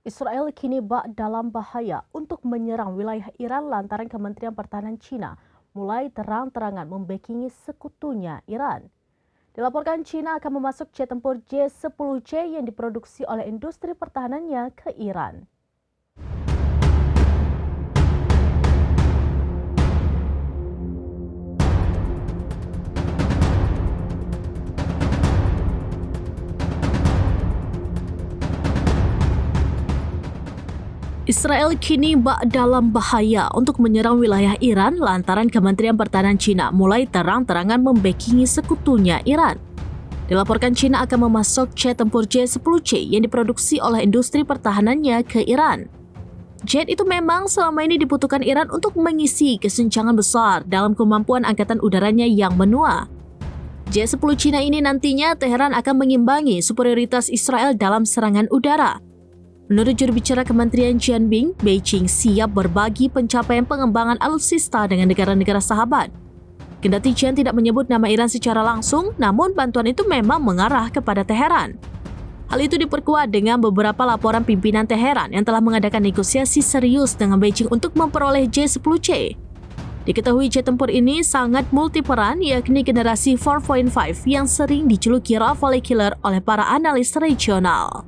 Israel kini bak dalam bahaya untuk menyerang wilayah Iran lantaran Kementerian Pertahanan China mulai terang-terangan membackingi sekutunya Iran. Dilaporkan China akan memasuk jet tempur J-10C yang diproduksi oleh industri pertahanannya ke Iran. Israel kini bak dalam bahaya untuk menyerang wilayah Iran lantaran Kementerian Pertahanan China mulai terang-terangan membackingi sekutunya Iran. Dilaporkan China akan memasok jet tempur J-10C yang diproduksi oleh industri pertahanannya ke Iran. Jet itu memang selama ini dibutuhkan Iran untuk mengisi kesenjangan besar dalam kemampuan angkatan udaranya yang menua. J-10 China ini nantinya Teheran akan mengimbangi superioritas Israel dalam serangan udara. Menurut juru bicara Kementerian Jianbing, Beijing siap berbagi pencapaian pengembangan alutsista dengan negara-negara sahabat. Kendati Jian tidak menyebut nama Iran secara langsung, namun bantuan itu memang mengarah kepada Teheran. Hal itu diperkuat dengan beberapa laporan pimpinan Teheran yang telah mengadakan negosiasi serius dengan Beijing untuk memperoleh J-10C. Diketahui jet tempur ini sangat multiperan, yakni generasi 4.5 yang sering dijuluki Rafale Killer oleh para analis regional.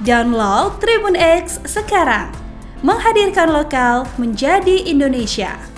Download Tribun X sekarang, menghadirkan lokal menjadi Indonesia.